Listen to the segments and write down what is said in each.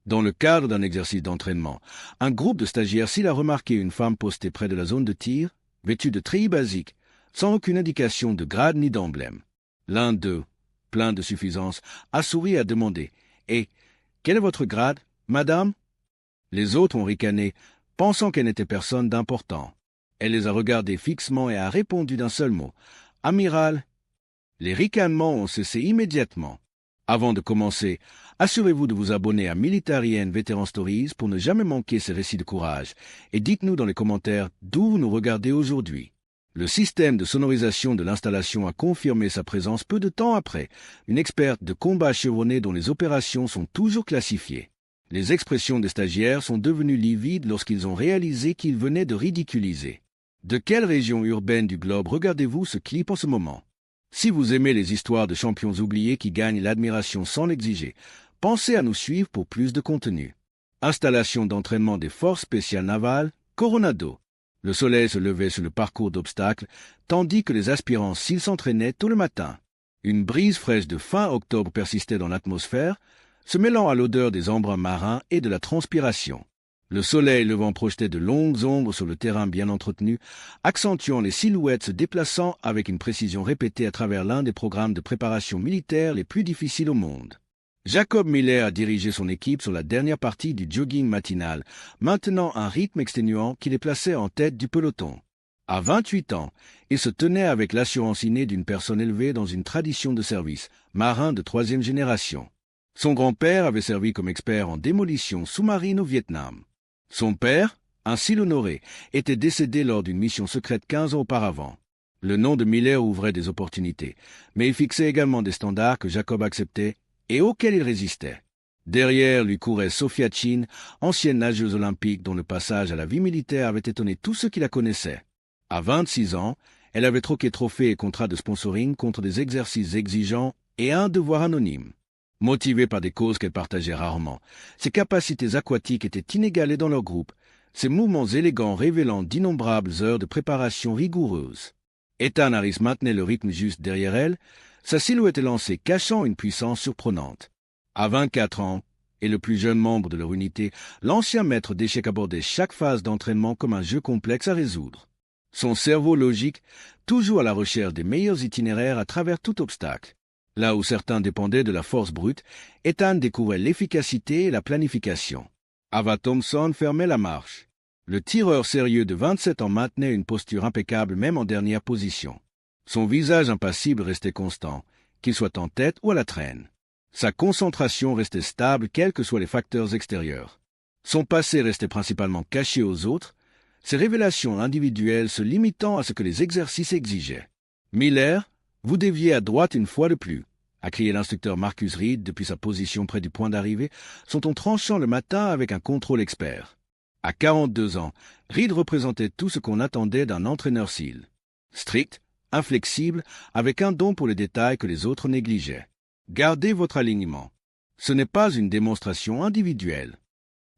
Dans le cadre d'un exercice d'entraînement, un groupe de stagiaires SEAL a remarqué une femme postée près de la zone de tir, vêtue de treillis basiques, sans aucune indication de grade ni d'emblème. L'un d'eux, plein de suffisance, a souri et a demandé « Et quel est votre grade, madame ?» Les autres ont ricané, pensant qu'elle n'était personne d'important. Elle les a regardés fixement et a répondu d'un seul mot « Amiral ». Les ricanements ont cessé immédiatement. Avant de commencer, assurez-vous de vous abonner à Military and Veteran Stories pour ne jamais manquer ces récits de courage et dites-nous dans les commentaires d'où vous nous regardez aujourd'hui. Le système de sonorisation de l'installation a confirmé sa présence peu de temps après, une experte de combat chevronnée dont les opérations sont toujours classifiées. Les expressions des stagiaires sont devenues livides lorsqu'ils ont réalisé qu'ils venaient de ridiculiser. De quelle région urbaine du globe regardez-vous ce clip en ce moment? Si vous aimez les histoires de champions oubliés qui gagnent l'admiration sans l'exiger, pensez à nous suivre pour plus de contenu. Installation d'entraînement des forces spéciales navales, Coronado. Le soleil se levait sur le parcours d'obstacles, tandis que les aspirants SEAL s'entraînaient tôt le matin. Une brise fraîche de fin octobre persistait dans l'atmosphère, se mêlant à l'odeur des embruns marins et de la transpiration. Le soleil levant projetait de longues ombres sur le terrain bien entretenu, accentuant les silhouettes se déplaçant avec une précision répétée à travers l'un des programmes de préparation militaire les plus difficiles au monde. Jacob Miller a dirigé son équipe sur la dernière partie du jogging matinal, maintenant un rythme exténuant qui les plaçait en tête du peloton. À 28 ans, il se tenait avec l'assurance innée d'une personne élevée dans une tradition de service, marin de 3e génération. Son grand-père avait servi comme expert en démolition sous-marine au Vietnam. Son père, un SEAL honoré, était décédé lors d'une mission secrète 15 ans auparavant. Le nom de Miller ouvrait des opportunités, mais il fixait également des standards que Jacob acceptait et auxquels il résistait. Derrière lui courait Sophia Chin, ancienne nageuse olympique dont le passage à la vie militaire avait étonné tous ceux qui la connaissaient. À 26 ans, elle avait troqué trophées et contrats de sponsoring contre des exercices exigeants et un devoir anonyme. Motivée par des causes qu'elle partageait rarement, ses capacités aquatiques étaient inégalées dans leur groupe, ses mouvements élégants révélant d'innombrables heures de préparation rigoureuses. Ethan Harris maintenait le rythme juste derrière elle, sa silhouette élancée cachant une puissance surprenante. À 24 ans, et le plus jeune membre de leur unité, l'ancien maître d'échecs abordait chaque phase d'entraînement comme un jeu complexe à résoudre. Son cerveau logique, toujours à la recherche des meilleurs itinéraires à travers tout obstacle. Là où certains dépendaient de la force brute, Ethan découvrait l'efficacité et la planification. Ava Thompson fermait la marche. Le tireur sérieux de 27 ans maintenait une posture impeccable même en dernière position. Son visage impassible restait constant, qu'il soit en tête ou à la traîne. Sa concentration restait stable quels que soient les facteurs extérieurs. Son passé restait principalement caché aux autres, ses révélations individuelles se limitant à ce que les exercices exigeaient. Miller, vous déviez à droite une fois de plus, a crié l'instructeur Marcus Reed depuis sa position près du point d'arrivée, son ton tranchant le matin avec un contrôle expert. À 42 ans, Reed représentait tout ce qu'on attendait d'un entraîneur SEAL. Strict, inflexible, avec un don pour les détails que les autres négligeaient. Gardez votre alignement. Ce n'est pas une démonstration individuelle.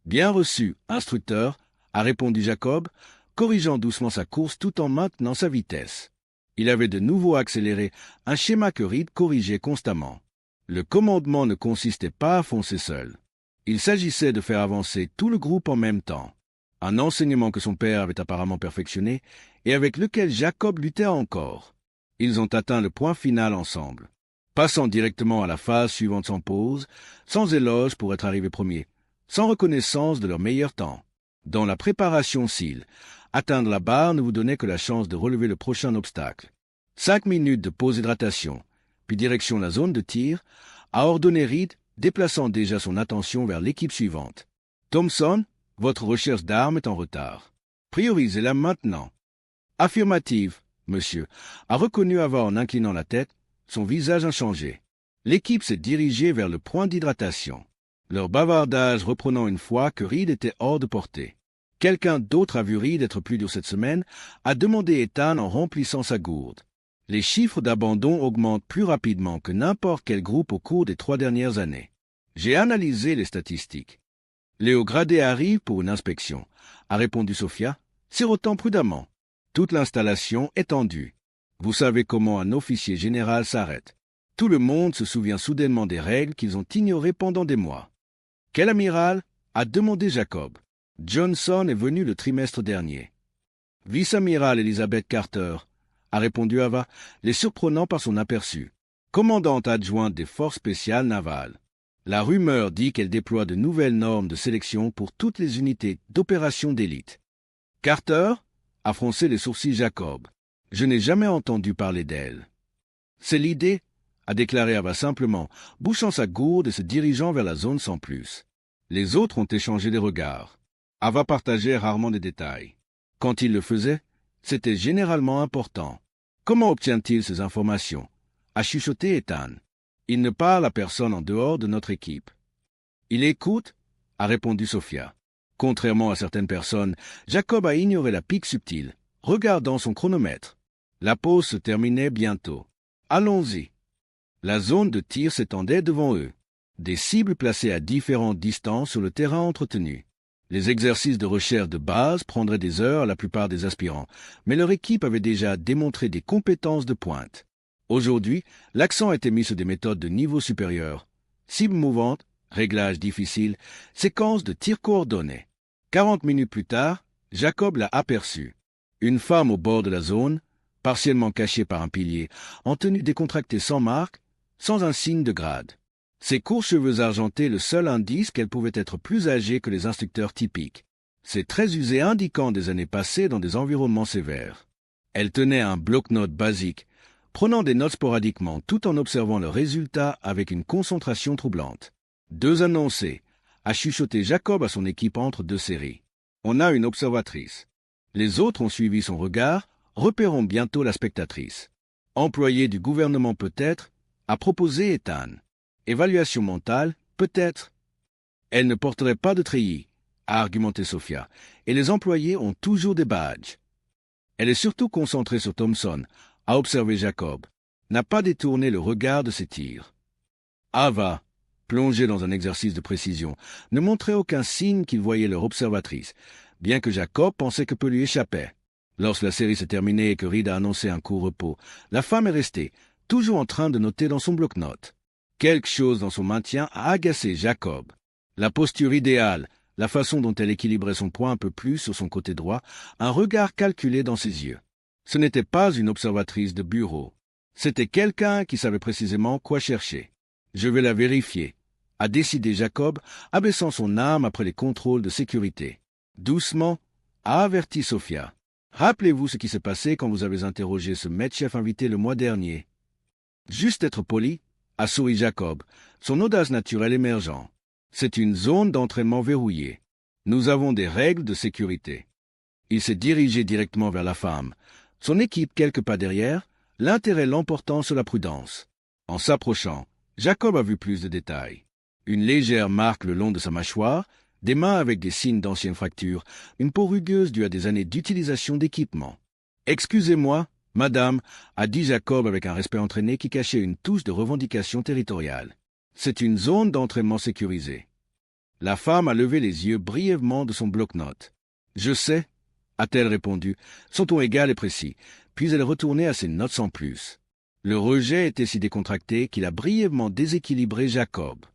Bien reçu, instructeur, a répondu Jacob, corrigeant doucement sa course tout en maintenant sa vitesse. Il avait de nouveau accéléré, un schéma que Reed corrigeait constamment. Le commandement ne consistait pas à foncer seul. Il s'agissait de faire avancer tout le groupe en même temps. Un enseignement que son père avait apparemment perfectionné et avec lequel Jacob luttait encore. Ils ont atteint le point final ensemble, passant directement à la phase suivante sans pause, sans éloge pour être arrivé premier, sans reconnaissance de leur meilleur temps. Dans la préparation SEAL, atteindre la barre ne vous donnait que la chance de relever le prochain obstacle. 5 minutes de pause hydratation, puis direction la zone de tir, a ordonné Reed, déplaçant déjà son attention vers l'équipe suivante. Thompson, votre recherche d'armes est en retard. Priorisez-la maintenant. Affirmative, monsieur, a reconnu Ava en inclinant la tête, son visage inchangé. L'équipe s'est dirigée vers le point d'hydratation. Leur bavardage reprenant une fois que Reed était hors de portée. Quelqu'un d'autre a vu Reed être plus dur cette semaine, a demandé Ethan en remplissant sa gourde. Les chiffres d'abandon augmentent plus rapidement que n'importe quel groupe au cours des 3 dernières années. J'ai analysé les statistiques. Léo Gradé arrive pour une inspection, a répondu Sophia, sirotant prudemment. Toute l'installation est tendue. Vous savez comment un officier général s'arrête. Tout le monde se souvient soudainement des règles qu'ils ont ignorées pendant des mois. Quel amiral? A demandé Jacob. Johnson est venu le trimestre dernier. Vice-amiral Elizabeth Carter, a répondu Ava, les surprenant par son aperçu. Commandante adjointe des forces spéciales navales. La rumeur dit qu'elle déploie de nouvelles normes de sélection pour toutes les unités d'opération d'élite. Carter? A froncé les sourcils Jacob. Je n'ai jamais entendu parler d'elle. C'est l'idée, a déclaré Ava simplement, bouchant sa gourde et se dirigeant vers la zone sans plus. Les autres ont échangé des regards. Ava partageait rarement des détails. Quand il le faisait, c'était généralement important. Comment obtient-il ces informations? A chuchoté Ethan. Il ne parle à personne en dehors de notre équipe. Il écoute? A répondu Sophia. Contrairement à certaines personnes, Jacob a ignoré la pique subtile, regardant son chronomètre. La pause se terminait bientôt. Allons-y. La zone de tir s'étendait devant eux. Des cibles placées à différentes distances sur le terrain entretenu. Les exercices de recherche de base prendraient des heures à la plupart des aspirants, mais leur équipe avait déjà démontré des compétences de pointe. Aujourd'hui, l'accent était mis sur des méthodes de niveau supérieur. Cibles mouvantes, réglages difficiles, séquences de tir coordonnés. 40 minutes plus tard, Jacob l'a aperçue. Une femme au bord de la zone, partiellement cachée par un pilier, en tenue décontractée sans marque, sans un signe de grade. Ses courts cheveux argentés le seul indice qu'elle pouvait être plus âgée que les instructeurs typiques. Ses traits usés indiquant des années passées dans des environnements sévères. Elle tenait un bloc-notes basique, prenant des notes sporadiquement tout en observant le résultat avec une concentration troublante. 2 annoncés, a chuchoté Jacob à son équipe entre 2 séries. On a une observatrice. Les autres ont suivi son regard, repérant bientôt la spectatrice. Employée du gouvernement peut-être, a proposé Ethan. Évaluation mentale, peut-être. Elle ne porterait pas de treillis, a argumenté Sophia, et les employés ont toujours des badges. Elle est surtout concentrée sur Thompson, a observé Jacob, n'a pas détourné le regard de ses tirs. Ava, plongé dans un exercice de précision, ne montrait aucun signe qu'il voyait leur observatrice, bien que Jacob pensait que peu lui échappait. Lorsque la série s'est terminée et que Reed a annoncé un court repos, la femme est restée, toujours en train de noter dans son bloc-notes. Quelque chose dans son maintien a agacé Jacob. La posture idéale, la façon dont elle équilibrait son poids un peu plus sur son côté droit, un regard calculé dans ses yeux. Ce n'était pas une observatrice de bureau. C'était quelqu'un qui savait précisément quoi chercher. Je vais la vérifier, a décidé Jacob, abaissant son arme après les contrôles de sécurité. Doucement, a averti Sophia. Rappelez-vous ce qui s'est passé quand vous avez interrogé ce maître-chef invité le mois dernier. Juste être poli, a souri Jacob, son audace naturelle émergeant. C'est une zone d'entraînement verrouillée. Nous avons des règles de sécurité. Il s'est dirigé directement vers la femme. Son équipe quelques pas derrière, l'intérêt l'emportant sur la prudence. En s'approchant, Jacob a vu plus de détails. Une légère marque le long de sa mâchoire, des mains avec des signes d'anciennes fractures, une peau rugueuse due à des années d'utilisation d'équipement. « Excusez-moi, madame », a dit Jacob avec un respect entraîné qui cachait une touche de revendication territoriale. C'est une zone d'entraînement sécurisée. La femme a levé les yeux brièvement de son bloc-notes. « Je sais », a-t-elle répondu, son ton égal et précis, puis elle est retournée à ses notes sans plus. Le rejet était si décontracté qu'il a brièvement déséquilibré Jacob.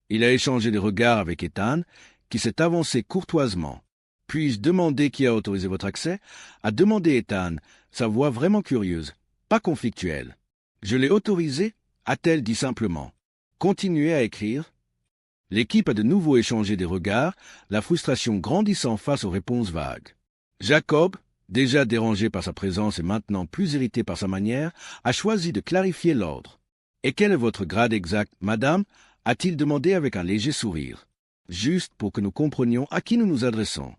Il a échangé des regards avec Ethan, qui s'est avancé courtoisement. « Puis-je demander qui a autorisé votre accès ?» a demandé Ethan, sa voix vraiment curieuse, pas conflictuelle. « Je l'ai autorisé ?» a-t-elle dit simplement. « Continuez à écrire. » L'équipe a de nouveau échangé des regards, la frustration grandissant face aux réponses vagues. Jacob, déjà dérangé par sa présence et maintenant plus irrité par sa manière, a choisi de clarifier l'ordre. « Et quel est votre grade exact, madame ?» a-t-il demandé avec un léger sourire. Juste pour que nous comprenions à qui nous nous adressons.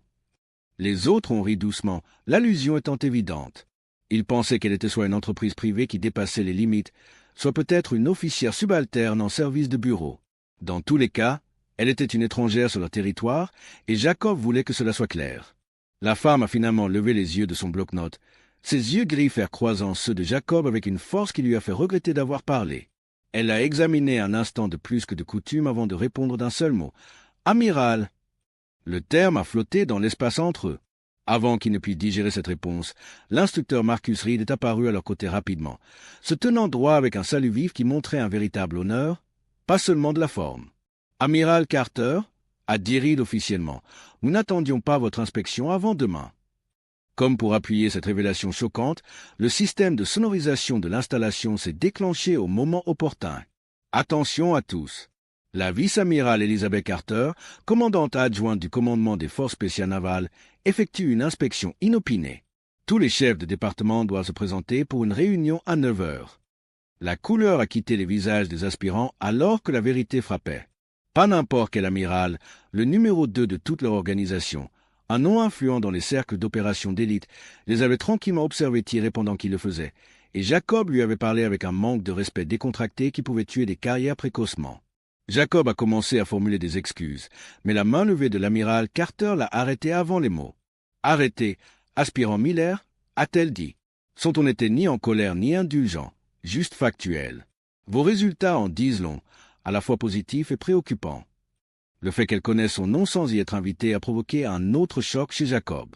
Les autres ont ri doucement, l'allusion étant évidente. Ils pensaient qu'elle était soit une entreprise privée qui dépassait les limites, soit peut-être une officière subalterne en service de bureau. Dans tous les cas, elle était une étrangère sur leur territoire, et Jacob voulait que cela soit clair. La femme a finalement levé les yeux de son bloc-notes, ses yeux gris fer croisant ceux de Jacob avec une force qui lui a fait regretter d'avoir parlé. Elle l'a examiné un instant de plus que de coutume avant de répondre d'un seul mot. « Amiral !» Le terme a flotté dans l'espace entre eux. Avant qu'il ne puisse digérer cette réponse, l'instructeur Marcus Reed est apparu à leur côté rapidement, se tenant droit avec un salut vif qui montrait un véritable honneur, pas seulement de la forme. « Amiral Carter ?» A dit Reed officiellement, nous n'attendions pas votre inspection avant demain. Comme pour appuyer cette révélation choquante, le système de sonorisation de l'installation s'est déclenché au moment opportun. Attention à tous. La vice-amirale Elizabeth Carter, commandante adjointe du commandement des forces spéciales navales, effectue une inspection inopinée. Tous les chefs de département doivent se présenter pour une réunion à 9 heures. La couleur a quitté les visages des aspirants alors que la vérité frappait. Pas n'importe quel amiral, le numéro 2 de toute leur organisation, un nom influent dans les cercles d'opérations d'élite, les avait tranquillement observés tirer pendant qu'il le faisait, et Jacob lui avait parlé avec un manque de respect décontracté qui pouvait tuer des carrières précocement. Jacob a commencé à formuler des excuses, mais la main levée de l'amiral Carter l'a arrêté avant les mots. « Arrêtez, aspirant Miller » a-t-elle dit. Son ton n'était ni en colère ni indulgent, juste factuel. Vos résultats en disent long, à la fois positifs et préoccupants. Le fait qu'elle connaisse son nom sans y être invitée a provoqué un autre choc chez Jacob.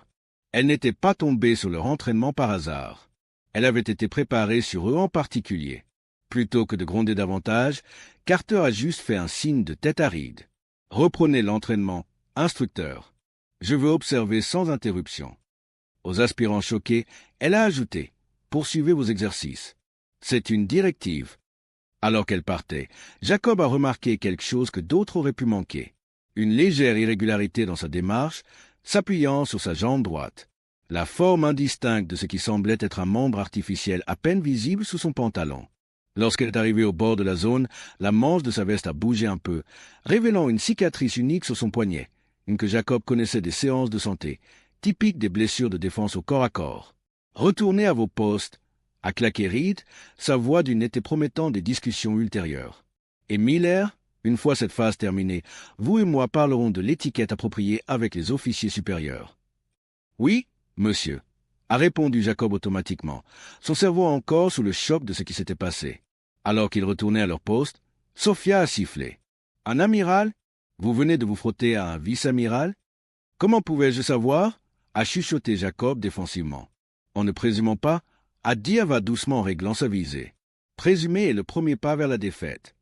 Elle n'était pas tombée sur leur entraînement par hasard. Elle avait été préparée sur eux en particulier. Plutôt que de gronder davantage, Carter a juste fait un signe de tête à Reed. « Reprenez l'entraînement, instructeur. Je veux observer sans interruption. » Aux aspirants choqués, elle a ajouté « Poursuivez vos exercices. » C'est une directive. Alors qu'elle partait, Jacob a remarqué quelque chose que d'autres auraient pu manquer. Une légère irrégularité dans sa démarche, s'appuyant sur sa jambe droite. La forme indistincte de ce qui semblait être un membre artificiel à peine visible sous son pantalon. Lorsqu'elle est arrivée au bord de la zone, la manche de sa veste a bougé un peu, révélant une cicatrice unique sur son poignet, une que Jacob connaissait des séances de santé, typique des blessures de défense au corps à corps. « Retournez à vos postes », a claqué Reed, sa voix d'une été promettant des discussions ultérieures. Et Miller, une fois cette phase terminée, vous et moi parlerons de l'étiquette appropriée avec les officiers supérieurs. Oui, monsieur, a répondu Jacob automatiquement, son cerveau encore sous le choc de ce qui s'était passé. Alors qu'ils retournaient à leur poste, Sophia a sifflé. Un amiral? Vous venez de vous frotter à un vice-amiral? Comment pouvais-je savoir? A chuchoté Jacob défensivement. En ne présumant pas, Adia va doucement en réglant sa visée. Présumer est le premier pas vers la défaite.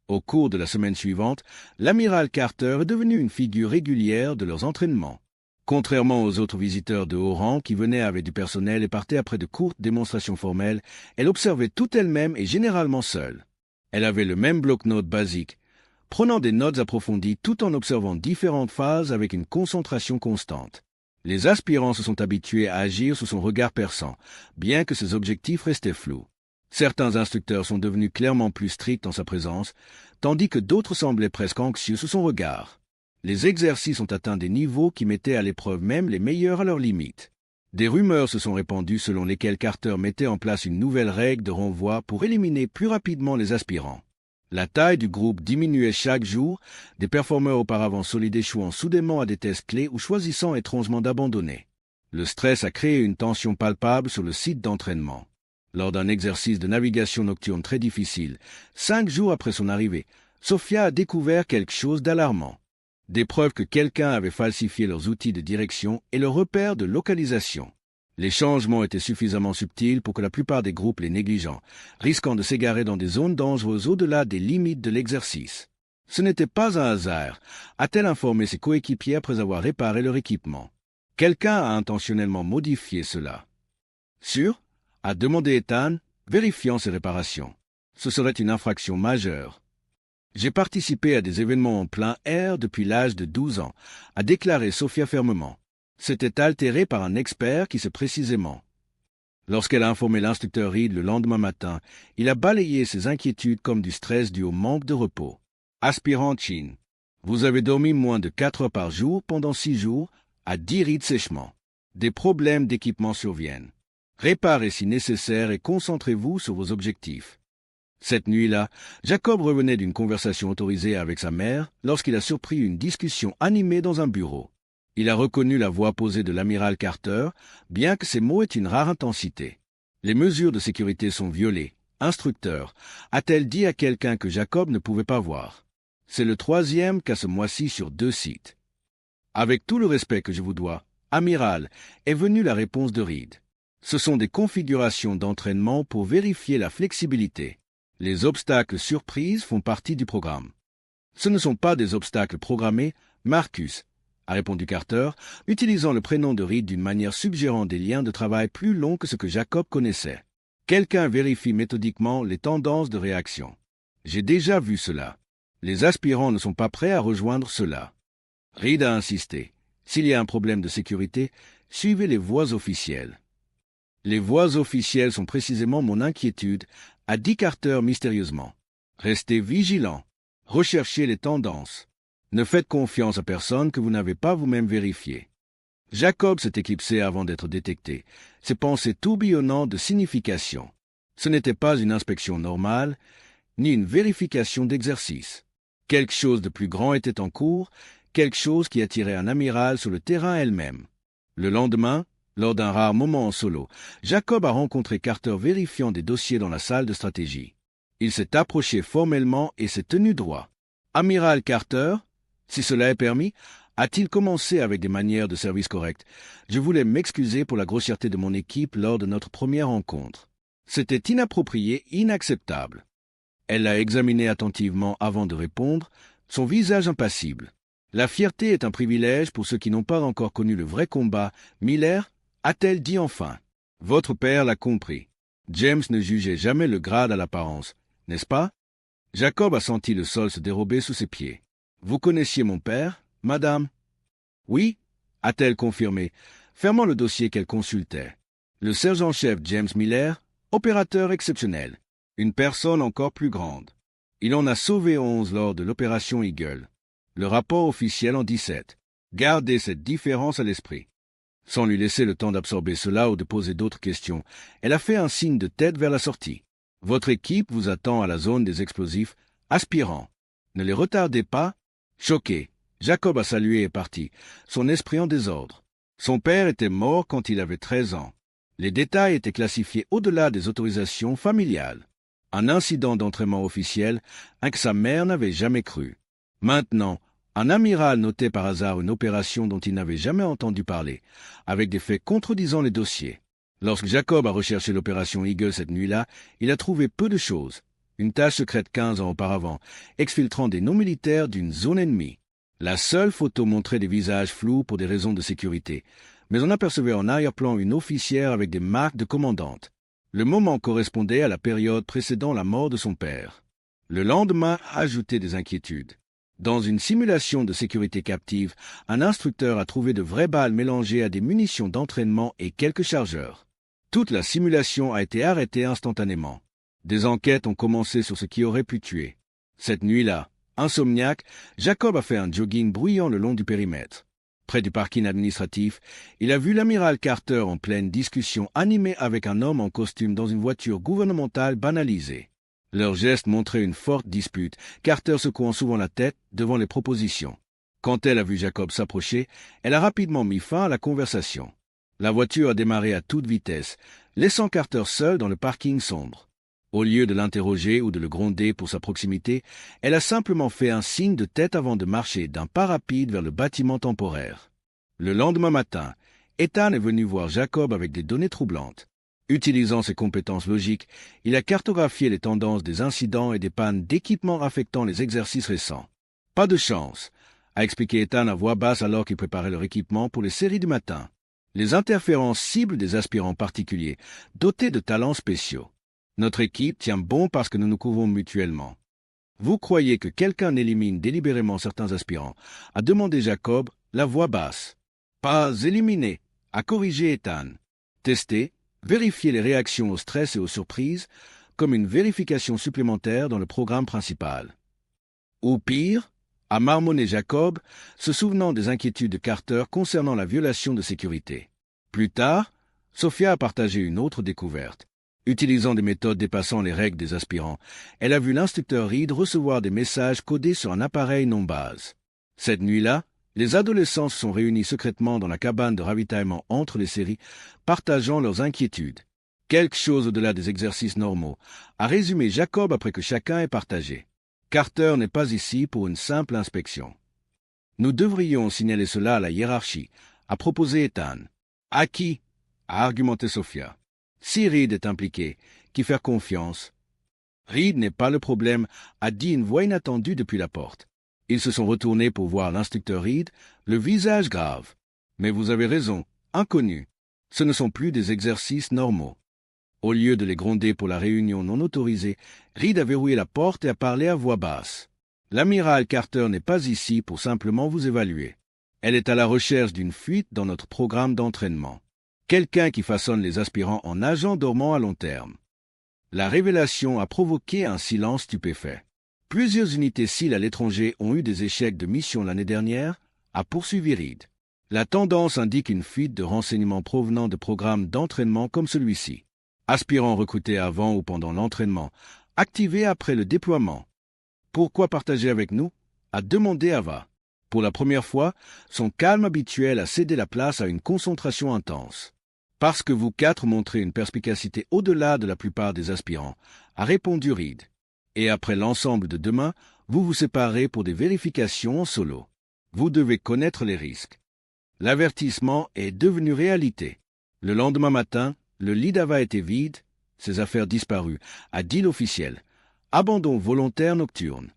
Au cours de la semaine suivante, l'amiral Carter est devenu une figure régulière de leurs entraînements. Contrairement aux autres visiteurs de haut rang qui venaient avec du personnel et partaient après de courtes démonstrations formelles, elle observait tout elle-même et généralement seule. Elle avait le même bloc-notes basique, prenant des notes approfondies tout en observant différentes phases avec une concentration constante. Les aspirants se sont habitués à agir sous son regard perçant, bien que ses objectifs restaient flous. Certains instructeurs sont devenus clairement plus stricts en sa présence, tandis que d'autres semblaient presque anxieux sous son regard. Les exercices ont atteint des niveaux qui mettaient à l'épreuve même les meilleurs à leurs limites. Des rumeurs se sont répandues selon lesquelles Carter mettait en place une nouvelle règle de renvoi pour éliminer plus rapidement les aspirants. La taille du groupe diminuait chaque jour, des performeurs auparavant solides échouant soudainement à des tests clés ou choisissant étrangement d'abandonner. Le stress a créé une tension palpable sur le site d'entraînement. Lors d'un exercice de navigation nocturne très difficile, 5 jours après son arrivée, Sophia a découvert quelque chose d'alarmant. Des preuves que quelqu'un avait falsifié leurs outils de direction et leurs repères de localisation. Les changements étaient suffisamment subtils pour que la plupart des groupes les négligent, risquant de s'égarer dans des zones dangereuses au-delà des limites de l'exercice. Ce n'était pas un hasard, a-t-elle informé ses coéquipiers après avoir réparé leur équipement. Quelqu'un a intentionnellement modifié cela. Sûr? A demandé Ethan, vérifiant ses réparations. Ce serait une infraction majeure. J'ai participé à des événements en plein air depuis l'âge de 12 ans, a déclaré Sophia fermement. C'était altéré par un expert qui sait précisément. Lorsqu'elle a informé l'instructeur Reed le lendemain matin, il a balayé ses inquiétudes comme du stress dû au manque de repos. Aspirant Chin, vous avez dormi moins de 4 heures par jour pendant 6 jours, a dit Reed sèchement. Des problèmes d'équipement surviennent. Réparez si nécessaire et concentrez-vous sur vos objectifs. Cette nuit-là, Jacob revenait d'une conversation autorisée avec sa mère lorsqu'il a surpris une discussion animée dans un bureau. Il a reconnu la voix posée de l'amiral Carter, bien que ses mots aient une rare intensité. Les mesures de sécurité sont violées. Instructeur, a-t-elle dit à quelqu'un que Jacob ne pouvait pas voir. C'est le 3e cas ce mois-ci sur 2 sites. Avec tout le respect que je vous dois, amiral, est venue la réponse de Reed. Ce sont des configurations d'entraînement pour vérifier la flexibilité. Les obstacles surprises font partie du programme. Ce ne sont pas des obstacles programmés, Marcus, a répondu Carter, utilisant le prénom de Reed d'une manière suggérant des liens de travail plus longs que ce que Jacob connaissait. Quelqu'un vérifie méthodiquement les tendances de réaction. J'ai déjà vu cela. Les aspirants ne sont pas prêts à rejoindre cela. Reed a insisté. S'il y a un problème de sécurité, suivez les voies officielles. Les voies officielles sont précisément mon inquiétude, a dit Carter mystérieusement. Restez vigilants. Recherchez les tendances. Ne faites confiance à personne que vous n'avez pas vous-même vérifié. Jacob s'est éclipsé avant d'être détecté, ses pensées tourbillonnant de signification. Ce n'était pas une inspection normale, ni une vérification d'exercice. Quelque chose de plus grand était en cours, quelque chose qui attirait un amiral sur le terrain elle-même. Le lendemain, lors d'un rare moment en solo, Jacob a rencontré Carter vérifiant des dossiers dans la salle de stratégie. Il s'est approché formellement et s'est tenu droit. « Amiral Carter, si cela est permis, a-t-il commencé avec des manières de service correctes? Je voulais m'excuser pour la grossièreté de mon équipe lors de notre première rencontre. C'était inapproprié, inacceptable. » Elle l'a examiné attentivement avant de répondre, son visage impassible. « La fierté est un privilège pour ceux qui n'ont pas encore connu le vrai combat, Miller, a-t-elle dit enfin. Votre père l'a compris. James ne jugeait jamais le grade à l'apparence, n'est-ce pas? » Jacob a senti le sol se dérober sous ses pieds. « Vous connaissiez mon père, madame? »« Oui, a-t-elle confirmé, fermant le dossier qu'elle consultait. Le sergent-chef James Miller, opérateur exceptionnel, une personne encore plus grande. Il en a sauvé 11 lors de l'opération Eagle. Le rapport officiel en dit 7. Gardez cette différence à l'esprit. » Sans lui laisser le temps d'absorber cela ou de poser d'autres questions, elle a fait un signe de tête vers la sortie. « Votre équipe vous attend à la zone des explosifs, aspirant. Ne les retardez pas. » Choqué, Jacob a salué et est parti, son esprit en désordre. Son père était mort quand il avait 13 ans. Les détails étaient classifiés au-delà des autorisations familiales. Un incident d'entraînement officiel, un que sa mère n'avait jamais cru. Maintenant, un amiral notait par hasard une opération dont il n'avait jamais entendu parler, avec des faits contredisant les dossiers. Lorsque Jacob a recherché l'opération Eagle cette nuit-là, il a trouvé peu de choses. Une tâche secrète 15 ans auparavant, exfiltrant des non-militaires d'une zone ennemie. La seule photo montrait des visages flous pour des raisons de sécurité, mais on apercevait en arrière-plan une officière avec des marques de commandante. Le moment correspondait à la période précédant la mort de son père. Le lendemain ajoutait des inquiétudes. Dans une simulation de sécurité captive, un instructeur a trouvé de vraies balles mélangées à des munitions d'entraînement et quelques chargeurs. Toute la simulation a été arrêtée instantanément. Des enquêtes ont commencé sur ce qui aurait pu tuer. Cette nuit-là, insomniaque, Jacob a fait un jogging bruyant le long du périmètre. Près du parking administratif, il a vu l'amiral Carter en pleine discussion animée avec un homme en costume dans une voiture gouvernementale banalisée. Leurs gestes montraient une forte dispute, Carter secouant souvent la tête devant les propositions. Quand elle a vu Jacob s'approcher, elle a rapidement mis fin à la conversation. La voiture a démarré à toute vitesse, laissant Carter seul dans le parking sombre. Au lieu de l'interroger ou de le gronder pour sa proximité, elle a simplement fait un signe de tête avant de marcher d'un pas rapide vers le bâtiment temporaire. Le lendemain matin, Ethan est venu voir Jacob avec des données troublantes. Utilisant ses compétences logiques, il a cartographié les tendances des incidents et des pannes d'équipements affectant les exercices récents. « Pas de chance », a expliqué Ethan à voix basse alors qu'il préparait leur équipement pour les séries du matin. Les interférences ciblent des aspirants particuliers, dotés de talents spéciaux. Notre équipe tient bon parce que nous nous couvrons mutuellement. Vous croyez que quelqu'un élimine délibérément certains aspirants, a demandé Jacob, la voix basse. Pas éliminer, a corrigé Ethan. Tester, vérifier les réactions au stress et aux surprises, comme une vérification supplémentaire dans le programme principal. Ou pire, a marmonné Jacob, se souvenant des inquiétudes de Carter concernant la violation de sécurité. Plus tard, Sophia a partagé une autre découverte. Utilisant des méthodes dépassant les règles des aspirants, elle a vu l'instructeur Reed recevoir des messages codés sur un appareil non base. Cette nuit-là, les adolescents se sont réunis secrètement dans la cabane de ravitaillement entre les séries, partageant leurs inquiétudes. Quelque chose au-delà des exercices normaux, a résumé Jacob après que chacun ait partagé. Carter n'est pas ici pour une simple inspection. Nous devrions signaler cela à la hiérarchie, a proposé Ethan. À qui? A argumenté Sophia. Si Reed est impliqué, qui faire confiance? Reed n'est pas le problème, a dit une voix inattendue depuis la porte. Ils se sont retournés pour voir l'instructeur Reed, le visage grave. Mais vous avez raison, inconnu. Ce ne sont plus des exercices normaux. Au lieu de les gronder pour la réunion non autorisée, Reed a verrouillé la porte et a parlé à voix basse. L'amiral Carter n'est pas ici pour simplement vous évaluer. Elle est à la recherche d'une fuite dans notre programme d'entraînement. Quelqu'un qui façonne les aspirants en agents dormants à long terme. La révélation a provoqué un silence stupéfait. Plusieurs unités SEAL à l'étranger ont eu des échecs de mission l'année dernière, a poursuivi Reed. La tendance indique une fuite de renseignements provenant de programmes d'entraînement comme celui-ci. Aspirants recrutés avant ou pendant l'entraînement, activés après le déploiement. Pourquoi partager avec nous? A demandé Ava. Pour la première fois, son calme habituel a cédé la place à une concentration intense. Parce que vous quatre montrez une perspicacité au-delà de la plupart des aspirants, a répondu Reed. Et après l'ensemble de demain, vous vous séparez pour des vérifications en solo. Vous devez connaître les risques. L'avertissement est devenu réalité. Le lendemain matin, le lit d'Ava était vide, ses affaires disparues, a dit l'officiel. Abandon volontaire nocturne.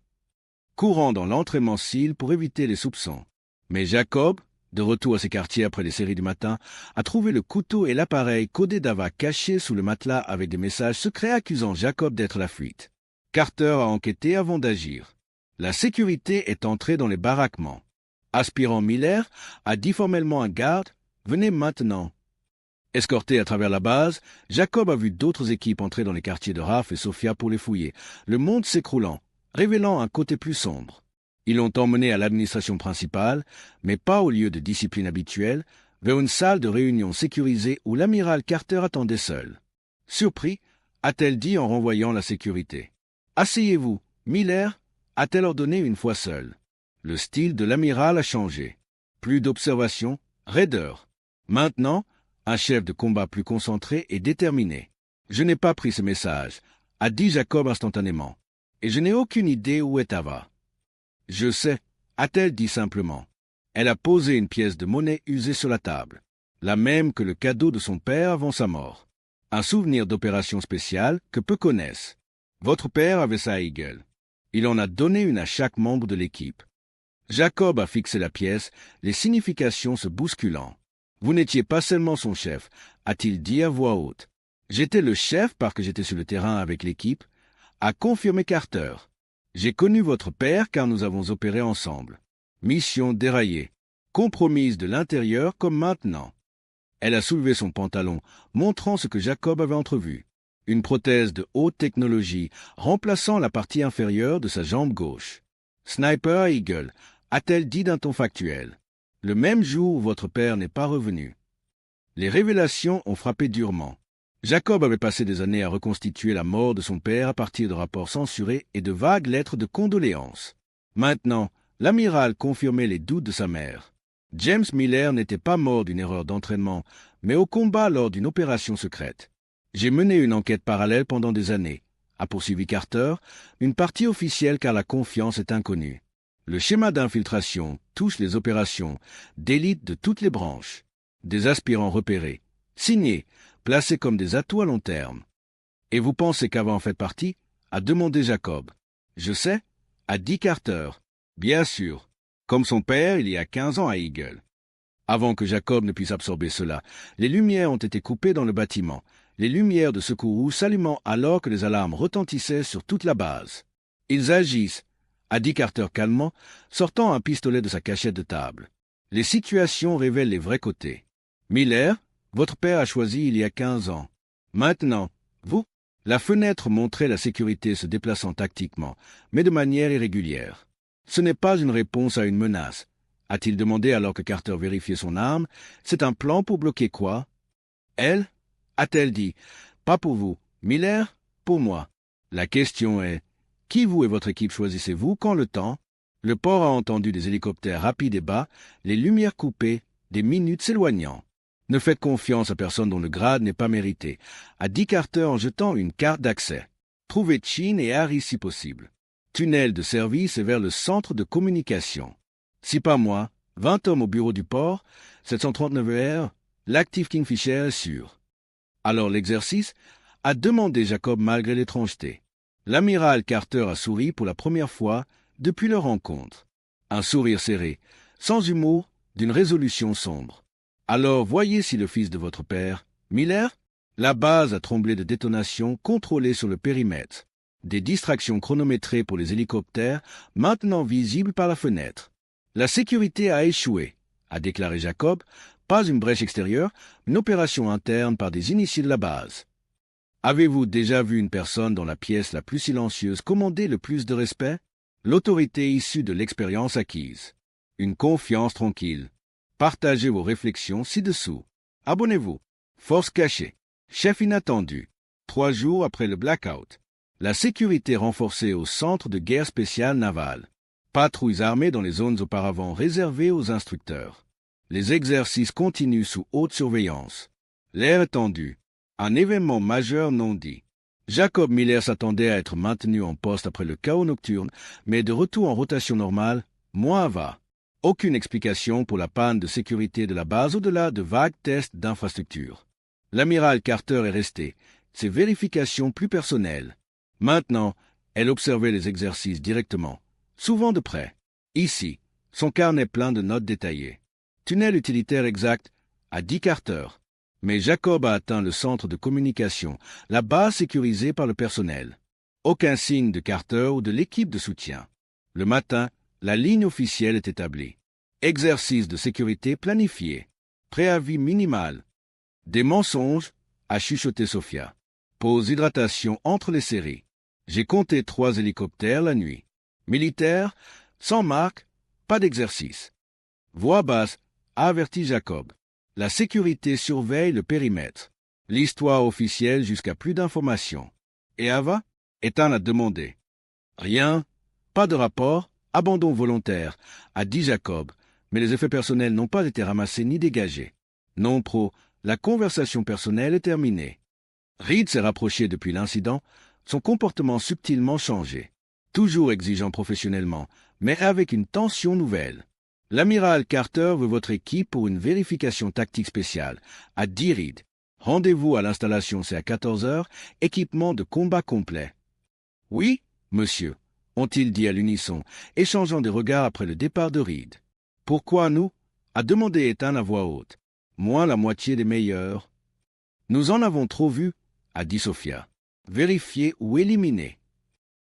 Courant dans l'entraînement SEAL pour éviter les soupçons. Mais Jacob, de retour à ses quartiers après les séries du matin, a trouvé le couteau et l'appareil codé d'Ava cachés sous le matelas avec des messages secrets accusant Jacob d'être la fuite. Carter a enquêté avant d'agir. La sécurité est entrée dans les baraquements. Aspirant Miller a dit formellement à un garde « Venez maintenant ». Escorté à travers la base, Jacob a vu d'autres équipes entrer dans les quartiers de Raph et Sophia pour les fouiller, le monde s'écroulant, révélant un côté plus sombre. Ils l'ont emmené à l'administration principale, mais pas au lieu de discipline habituel, vers une salle de réunion sécurisée où l'amiral Carter attendait seul. Surpris, a-t-elle dit en renvoyant la sécurité. « Asseyez-vous, Miller » a-t-elle ordonné une fois seule. Le style de l'amiral a changé. Plus d'observation, raideur. Maintenant, un chef de combat plus concentré et déterminé. « Je n'ai pas pris ce message », a dit Jacob instantanément. « Et je n'ai aucune idée où est Ava. »« Je sais », a-t-elle dit simplement. Elle a posé une pièce de monnaie usée sur la table, la même que le cadeau de son père avant sa mort. Un souvenir d'opération spéciale que peu connaissent. Votre père avait ça à Eagle. Il en a donné une à chaque membre de l'équipe. Jacob a fixé la pièce, les significations se bousculant. Vous n'étiez pas seulement son chef, a-t-il dit à voix haute. J'étais le chef parce que j'étais sur le terrain avec l'équipe, a confirmé Carter. J'ai connu votre père car nous avons opéré ensemble. Mission déraillée. Compromise de l'intérieur comme maintenant. Elle a soulevé son pantalon, montrant ce que Jacob avait entrevu. Une prothèse de haute technologie remplaçant la partie inférieure de sa jambe gauche. Sniper à Eagle, a-t-elle dit d'un ton factuel. Le même jour où votre père n'est pas revenu. Les révélations ont frappé durement. Jacob avait passé des années à reconstituer la mort de son père à partir de rapports censurés et de vagues lettres de condoléances. Maintenant, l'amiral confirmait les doutes de sa mère. James Miller n'était pas mort d'une erreur d'entraînement, mais au combat lors d'une opération secrète. J'ai mené une enquête parallèle pendant des années, a poursuivi Carter, une partie officielle car la confiance est inconnue. Le schéma d'infiltration touche les opérations d'élite de toutes les branches. Des aspirants repérés, signés, placés comme des atouts à long terme. Et vous pensez qu'Ava en fait partie? A demandé Jacob. Je sais, a dit Carter. Bien sûr, comme son père il y a 15 ans à Eagle. Avant que Jacob ne puisse absorber cela, les lumières ont été coupées dans le bâtiment, les lumières de secours rouges s'allumant alors que les alarmes retentissaient sur toute la base. Ils agissent, a dit Carter calmement, sortant un pistolet de sa cachette de table. Les situations révèlent les vrais côtés. Miller, votre père a choisi il y a 15 ans. Maintenant, vous? La fenêtre montrait la sécurité se déplaçant tactiquement, mais de manière irrégulière. Ce n'est pas une réponse à une menace, a-t-il demandé alors que Carter vérifiait son arme. C'est un plan pour bloquer quoi? Elle? A-t-elle dit. Pas pour vous. Miller? Pour moi. La question est, qui vous et votre équipe choisissez-vous quand le temps? Le port a entendu des hélicoptères rapides et bas, les lumières coupées, des minutes s'éloignant. Ne faites confiance à personne dont le grade n'est pas mérité, a dit Carter en jetant une carte d'accès. Trouvez Chin et Harry si possible. Tunnel de service et vers le centre de communication. Si pas moi, 20 hommes au bureau du port, 739 R, l'actif Kingfisher est sûr. Alors l'exercice? A demandé Jacob malgré l'étrangeté. L'amiral Carter a souri pour la première fois depuis leur rencontre. Un sourire serré, sans humour, d'une résolution sombre. Alors voyez si le fils de votre père, Miller? La base a tremblé de détonations contrôlées sur le périmètre. Des distractions chronométrées pour les hélicoptères, maintenant visibles par la fenêtre. La sécurité a échoué, a déclaré Jacob. Pas une brèche extérieure, une opération interne par des initiés de la base. Avez-vous déjà vu une personne dans la pièce la plus silencieuse commander le plus de respect? L'autorité issue de l'expérience acquise. Une confiance tranquille. Partagez vos réflexions ci-dessous. Abonnez-vous. Force cachée. Chef inattendu. 3 jours après le blackout. La sécurité renforcée au centre de guerre spéciale navale. Patrouilles armées dans les zones auparavant réservées aux instructeurs. Les exercices continuent sous haute surveillance. L'air est tendu. Un événement majeur non dit. Jacob Miller s'attendait à être maintenu en poste après le chaos nocturne, mais de retour en rotation normale, mois va. Aucune explication pour la panne de sécurité de la base au-delà de vagues tests d'infrastructure. L'amiral Carter est resté, ses vérifications plus personnelles. Maintenant, elle observait les exercices directement, souvent de près. Ici, son carnet plein de notes détaillées. Tunnel utilitaire exact à 10 Carter. Mais Jacob a atteint le centre de communication, la base sécurisée par le personnel. Aucun signe de Carter ou de l'équipe de soutien. Le matin, la ligne officielle est établie. Exercice de sécurité planifié. Préavis minimal. Des mensonges, a chuchoté Sophia. Pause hydratation entre les séries. J'ai compté 3 hélicoptères la nuit. Militaire, sans marque, pas d'exercice. Voix basse, a averti Jacob. La sécurité surveille le périmètre. L'histoire officielle jusqu'à plus d'informations. Et Ava? Ethan a demandé. Rien, pas de rapport, abandon volontaire, a dit Jacob, mais les effets personnels n'ont pas été ramassés ni dégagés. Non pro, la conversation personnelle est terminée. Reed s'est rapproché depuis l'incident, son comportement subtilement changé. Toujours exigeant professionnellement, mais avec une tension nouvelle. L'amiral Carter veut votre équipe pour une vérification tactique spéciale, a dit Reed. Rendez-vous à l'installation, c'est à 14 heures, équipement de combat complet. Oui, monsieur, ont-ils dit à l'unisson, échangeant des regards après le départ de Reed. Pourquoi nous? A demandé Ethan à voix haute. Moins la moitié des meilleurs. Nous en avons trop vu, a dit Sophia. Vérifier ou éliminer.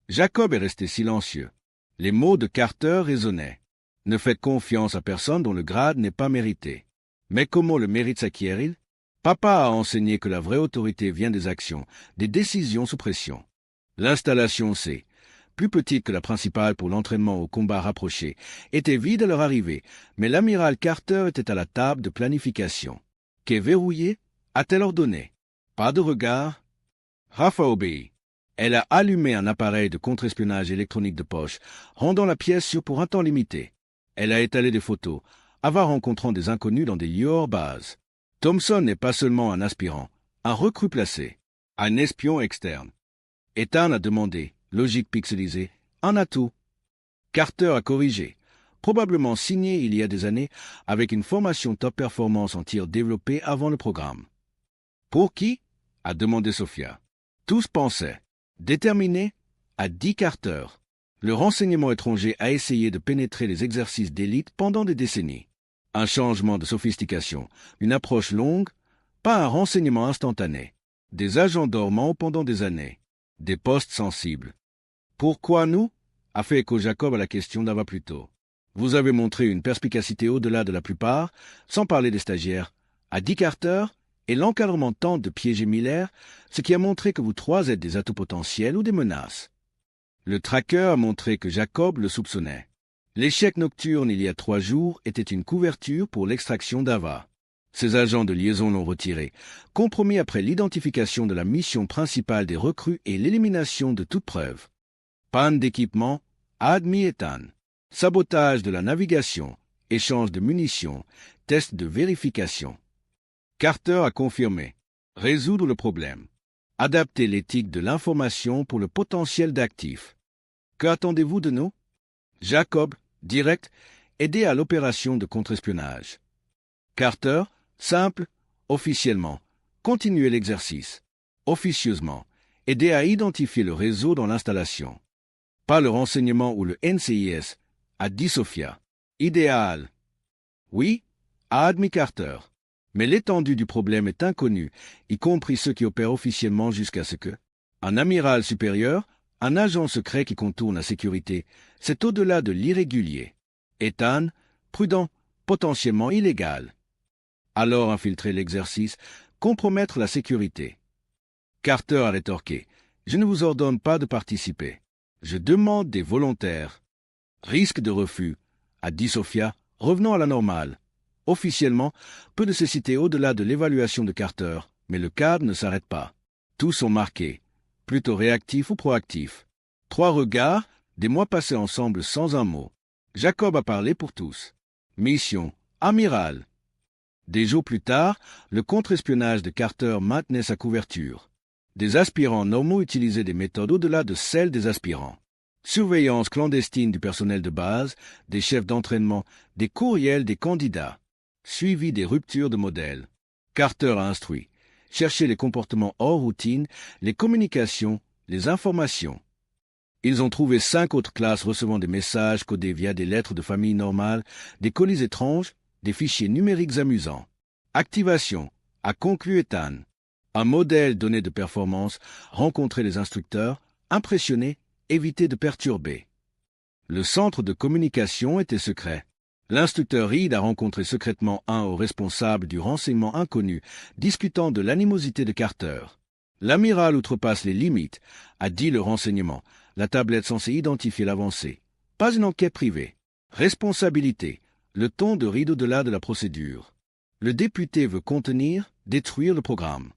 Jacob est resté silencieux. Les mots de Carter résonnaient. Ne faites confiance à personne dont le grade n'est pas mérité. Mais comment le mérite s'acquiert-il? Papa a enseigné que la vraie autorité vient des actions, des décisions sous pression. L'installation C, plus petite que la principale pour l'entraînement au combat rapproché, était vide à leur arrivée, mais l'amiral Carter était à la table de planification. Qu'est verrouillé? A-t-elle ordonné? Pas de regard? Rafa obéit. Elle a allumé un appareil de contre-espionnage électronique de poche, rendant la pièce sûre pour un temps limité. Elle a étalé des photos, Ava rencontrant des inconnus dans des lieux hors base. Thompson n'est pas seulement un aspirant, un recrue placé, un espion externe. Ethan a demandé, logique pixelisée, un atout. Carter a corrigé, probablement signé il y a des années, avec une formation top performance en tir développée avant le programme. Pour qui? A demandé Sophia. Tous pensaient. Déterminé? A dit Carter. Le renseignement étranger a essayé de pénétrer les exercices d'élite pendant des décennies. Un changement de sophistication, une approche longue, pas un renseignement instantané. Des agents dormants pendant des années. Des postes sensibles. Pourquoi nous? A fait écho Jacob à la question d'Ava plus tôt. Vous avez montré une perspicacité au-delà de la plupart, sans parler des stagiaires, a dit Carter, et l'encadrement tente de piéger Miller, ce qui a montré que vous 3 êtes des atouts potentiels ou des menaces. Le tracker a montré que Jacob le soupçonnait. L'échec nocturne il y a 3 jours était une couverture pour l'extraction d'Ava. Ses agents de liaison l'ont retiré, compromis après l'identification de la mission principale des recrues et l'élimination de toute preuve. Panne d'équipement, a admis Ethan. Sabotage de la navigation, échange de munitions, test de vérification. Carter a confirmé. Résoudre le problème. Adapter l'éthique de l'information pour le potentiel d'actifs. Que attendez-vous de nous? Jacob, direct, aider à l'opération de contre-espionnage. Carter, simple, officiellement, continuer l'exercice. Officieusement, aider à identifier le réseau dans l'installation. Pas le renseignement ou le NCIS, a dit Sophia. Idéal. Oui, a admis Carter. Mais l'étendue du problème est inconnue, y compris ceux qui opèrent officiellement jusqu'à ce que un amiral supérieur, un agent secret qui contourne la sécurité, c'est au-delà de l'irrégulier. Ethan, prudent, potentiellement illégal. Alors infiltrer l'exercice, compromettre la sécurité. Carter a rétorqué. Je ne vous ordonne pas de participer. Je demande des volontaires. Risque de refus, a dit Sophia, revenons à la normale. Officiellement, peu de se citer au-delà de l'évaluation de Carter, mais le cadre ne s'arrête pas. Tous sont marqués, plutôt réactifs ou proactifs. 3 regards, des mois passés ensemble sans un mot. Jacob a parlé pour tous. Mission, amiral. Des jours plus tard, le contre-espionnage de Carter maintenait sa couverture. Des aspirants normaux utilisaient des méthodes au-delà de celles des aspirants. Surveillance clandestine du personnel de base, des chefs d'entraînement, des courriels des candidats. Suivi des ruptures de modèles. Carter a instruit. Chercher les comportements hors routine, les communications, les informations. Ils ont trouvé 5 autres classes recevant des messages codés via des lettres de famille normales, des colis étranges, des fichiers numériques amusants. Activation, a conclu Ethan. Un modèle donné de performance, rencontrer les instructeurs, impressionner, éviter de perturber. Le centre de communication était secret. L'instructeur Reed a rencontré secrètement un haut responsable du renseignement inconnu, discutant de l'animosité de Carter. L'amiral outrepasse les limites, a dit le renseignement, la tablette censée identifier l'avancée. Pas une enquête privée. Responsabilité, le ton de Reed au-delà de la procédure. Le député veut contenir, détruire le programme.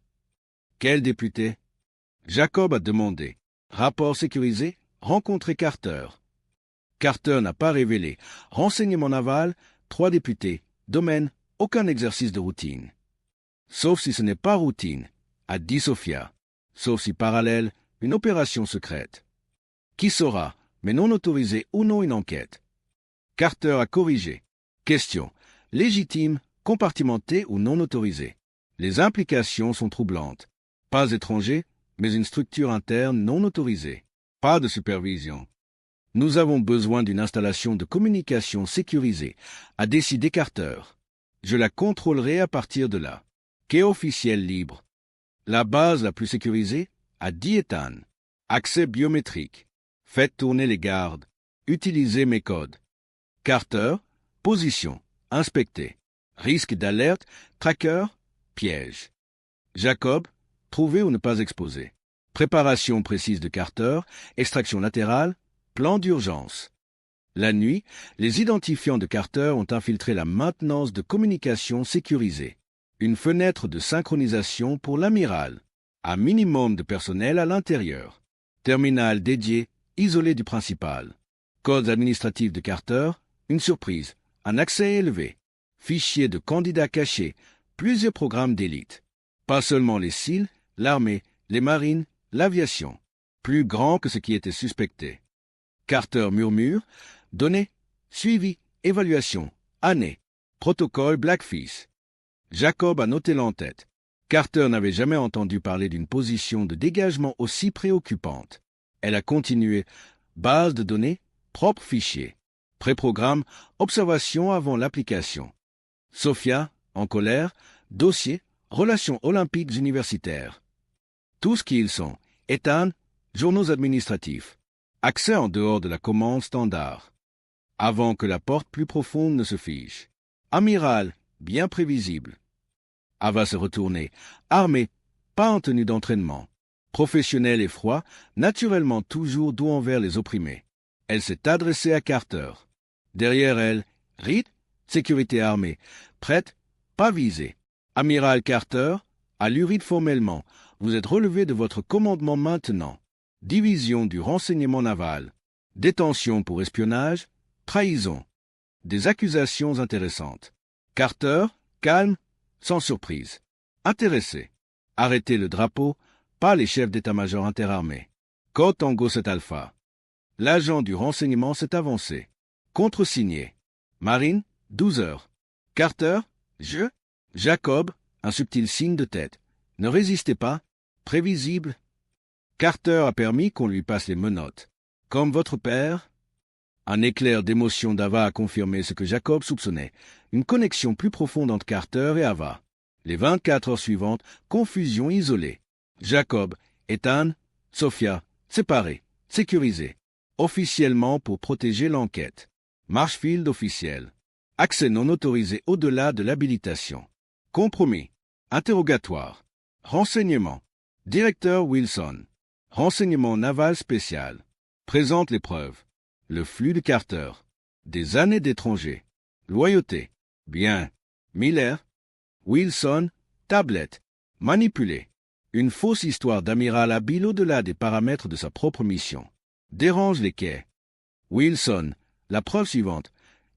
Quel député? Jacob a demandé. Rapport sécurisé, rencontrer Carter. Carter n'a pas révélé. Renseignement naval, 3 députés. Domaine, aucun exercice de routine. Sauf si ce n'est pas routine, a dit Sophia. Sauf si parallèle, une opération secrète. Qui saura, mais non autorisé ou non une enquête. Carter a corrigé. Question. Légitime, compartimenté ou non autorisé. Les implications sont troublantes. Pas étranger, mais une structure interne non autorisée. Pas de supervision. Nous avons besoin d'une installation de communication sécurisée, a décidé Carter. Je la contrôlerai à partir de là. Quai officiel libre. La base la plus sécurisée, a dit Ethan. Accès biométrique. Faites tourner les gardes. Utilisez mes codes. Carter, position, inspecter. Risque d'alerte, tracker, piège. Jacob, trouver ou ne pas exposer. Préparation précise de Carter, extraction latérale, plan d'urgence. La nuit, les identifiants de Carter ont infiltré la maintenance de communication sécurisée. Une fenêtre de synchronisation pour l'amiral. Un minimum de personnel à l'intérieur. Terminal dédié, isolé du principal. Codes administratifs de Carter, une surprise, un accès élevé. Fichier de candidats cachés, plusieurs programmes d'élite. Pas seulement les SEAL, l'armée, les marines, l'aviation. Plus grand que ce qui était suspecté. Carter murmure, données, suivi, évaluation, année, protocole Blackfish. Jacob a noté l'en-tête. Carter n'avait jamais entendu parler d'une position de dégagement aussi préoccupante. Elle a continué, base de données, propre fichier. Pré-programme, observation avant l'application. Sophia, en colère, dossier, relations olympiques universitaires. Tout ce qu'ils sont, Ethan, journaux administratifs. Accès en dehors de la commande standard. Avant que la porte plus profonde ne se fiche. Amiral, bien prévisible. Elle va se retourner. Armée, pas en tenue d'entraînement. Professionnel et froid, naturellement toujours doux envers les opprimés. Elle s'est adressée à Carter. Derrière elle, Reed, sécurité armée, prête, pas visée. Amiral Carter, à l'Uride formellement, vous êtes relevé de votre commandement maintenant. Division du renseignement naval. Détention pour espionnage, trahison. Des accusations intéressantes. Carter, calme, sans surprise. Intéressé. Arrêtez le drapeau, pas les chefs d'état-major interarmés. Code Tango 7 Alpha. L'agent du renseignement s'est avancé. Contresigné. Marine, 12 heures. Carter, je. Jacob, un subtil signe de tête. Ne résistez pas. Prévisible. Carter a permis qu'on lui passe les menottes. Comme votre père. Un éclair d'émotion d'Ava a confirmé ce que Jacob soupçonnait, une connexion plus profonde entre Carter et Ava. Les 24 heures suivantes, confusion isolée. Jacob, Ethan, Sophia, séparés, sécurisés. Officiellement pour protéger l'enquête. Marshfield officiel. Accès non autorisé au-delà de l'habilitation. Compromis. Interrogatoire. Renseignement. Directeur Wilson. Renseignement naval spécial. Présente les preuves. Le flux de Carter. Des années d'étranger. Loyauté. Bien. Miller. Wilson. Tablette. Manipulé. Une fausse histoire d'amiral habile au-delà des paramètres de sa propre mission. Dérange les quais. Wilson. La preuve suivante.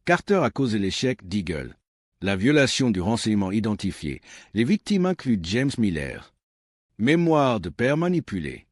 Carter a causé l'échec d'Eagle. La violation du renseignement identifié. Les victimes incluent James Miller. Mémoire de père manipulé.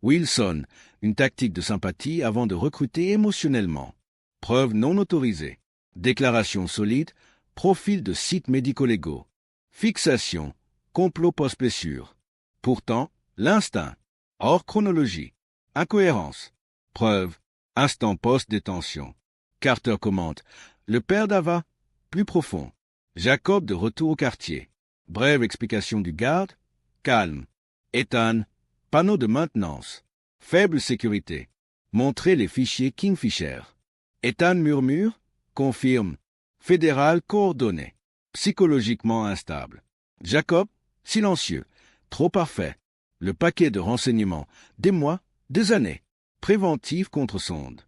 Wilson. Une tactique de sympathie avant de recruter émotionnellement. Preuve non autorisée. Déclaration solide. Profil de sites médico-légaux. Fixation. Complot post-blessure. Pourtant, l'instinct. Hors chronologie. Incohérence. Preuve. Instant post-détention. Carter commente. Le père d'Ava. Plus profond. Jacob de retour au quartier. Brève explication du garde. Calme. Ethan. Panneau de maintenance. Faible sécurité. Montrer les fichiers Kingfisher. Ethan murmure. Confirme. Fédéral coordonné. Psychologiquement instable. Jacob. Silencieux. Trop parfait. Le paquet de renseignements. Des mois, des années. Préventif contre sonde.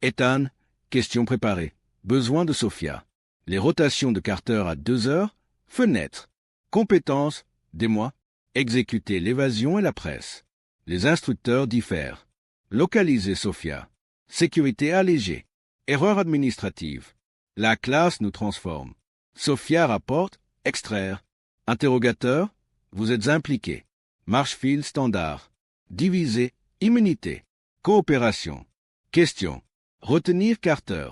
Ethan. Question préparée. Besoin de Sophia. Les rotations de Carter à 2 heures. Fenêtre. Compétences. Des mois. Exécuter l'évasion et la presse. Les instructeurs diffèrent. Localiser Sophia. Sécurité allégée. Erreur administrative. La classe nous transforme. Sophia rapporte. Extraire. Interrogateur. Vous êtes impliqué. Marshfield standard. Diviser. Immunité. Coopération. Question. Retenir Carter.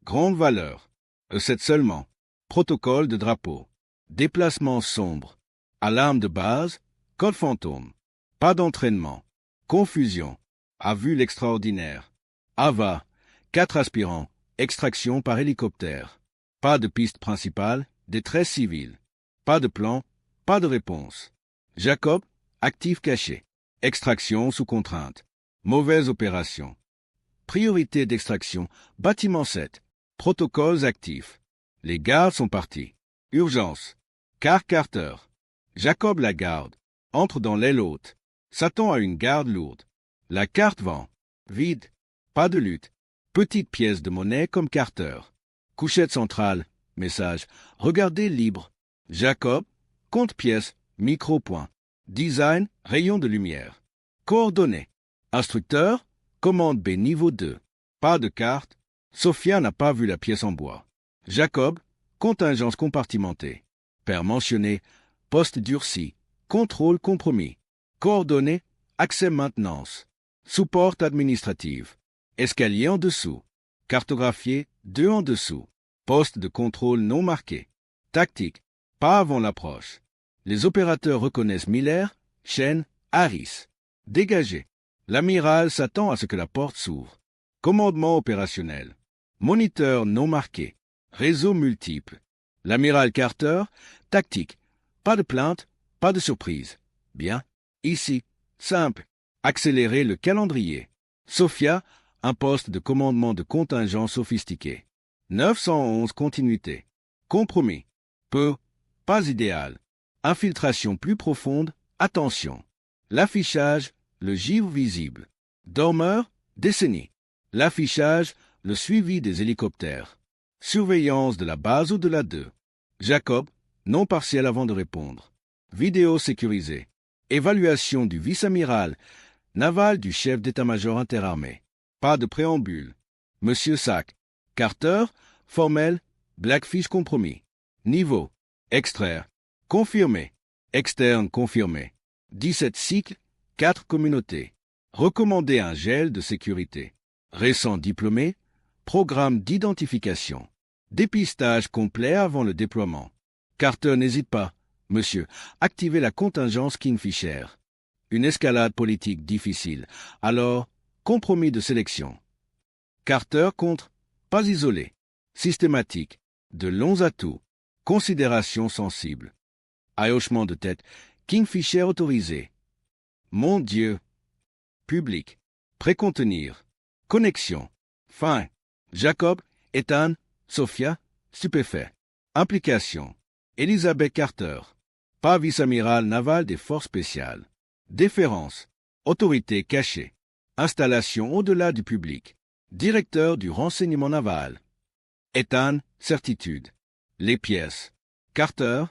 Grande valeur. E7 seulement. Protocole de drapeau. Déplacement sombre. Alarme de base. Code fantôme. Pas d'entraînement. Confusion. A vu l'extraordinaire. Ava. 4 aspirants. Extraction par hélicoptère. Pas de piste principale. Détresse civile. Pas de plan. Pas de réponse. Jacob. Actif caché. Extraction sous contrainte. Mauvaise opération. Priorité d'extraction. Bâtiment 7. Protocoles actifs. Les gardes sont partis. Urgence. Car Carter. Jacob la garde. Entre dans l'aile haute. S'attend à une garde lourde. La carte vend. Vide. Pas de lutte. Petite pièce de monnaie comme Carter. Couchette centrale. Message. Regardez libre. Jacob. Compte pièce. Micro-point. Design. Rayon de lumière. Coordonnées. Instructeur. Commande B niveau 2. Pas de carte. Sophia n'a pas vu la pièce en bois. Jacob. Contingence compartimentée. Père mentionné. Poste durci. Contrôle compromis. Coordonnées. Accès maintenance. Support administrative. Escalier en dessous. Cartographié. 2 en dessous. Poste de contrôle non marqué. Tactique. Pas avant l'approche. Les opérateurs reconnaissent Miller, Chen, Harris. Dégagé. L'amiral s'attend à ce que la porte s'ouvre. Commandement opérationnel. Moniteur non marqué. Réseau multiple. L'amiral Carter. Tactique. Pas de plainte, pas de surprise. Bien. Ici. Simple. Accélérer le calendrier. Sophia. Un poste de commandement de contingent sophistiqué. 911 continuité. Compromis. Peu. Pas idéal. Infiltration plus profonde. Attention. L'affichage. Le givre visible. Dormeur. Décennie. L'affichage. Le suivi des hélicoptères. Surveillance de la base au-delà d'eux. Jacob. Non partiel avant de répondre. Vidéo sécurisée. Évaluation du vice-amiral. Naval du chef d'état-major interarmé. Pas de préambule. Monsieur Sack. Carter. Formel. Blackfish compromis. Niveau. Extraire. Confirmé. Externe confirmé. 17 cycles. 4 communautés. Recommander un gel de sécurité. Récent diplômé. Programme d'identification. Dépistage complet avant le déploiement. Carter n'hésite pas. Monsieur, activez la contingence Kingfisher. Une escalade politique difficile. Alors, compromis de sélection. Carter contre, pas isolé, systématique, de longs atouts, considération sensible. À hochement de tête, Kingfisher autorisé. Mon Dieu. Public. Précontenir. Connexion. Fin. Jacob, Ethan, Sophia, stupéfait. Implication. Elizabeth Carter. Pas vice-amiral naval des forces spéciales. Déférence. Autorité cachée. Installation au-delà du public. Directeur du renseignement naval. Ethan, certitude. Les pièces. Carter.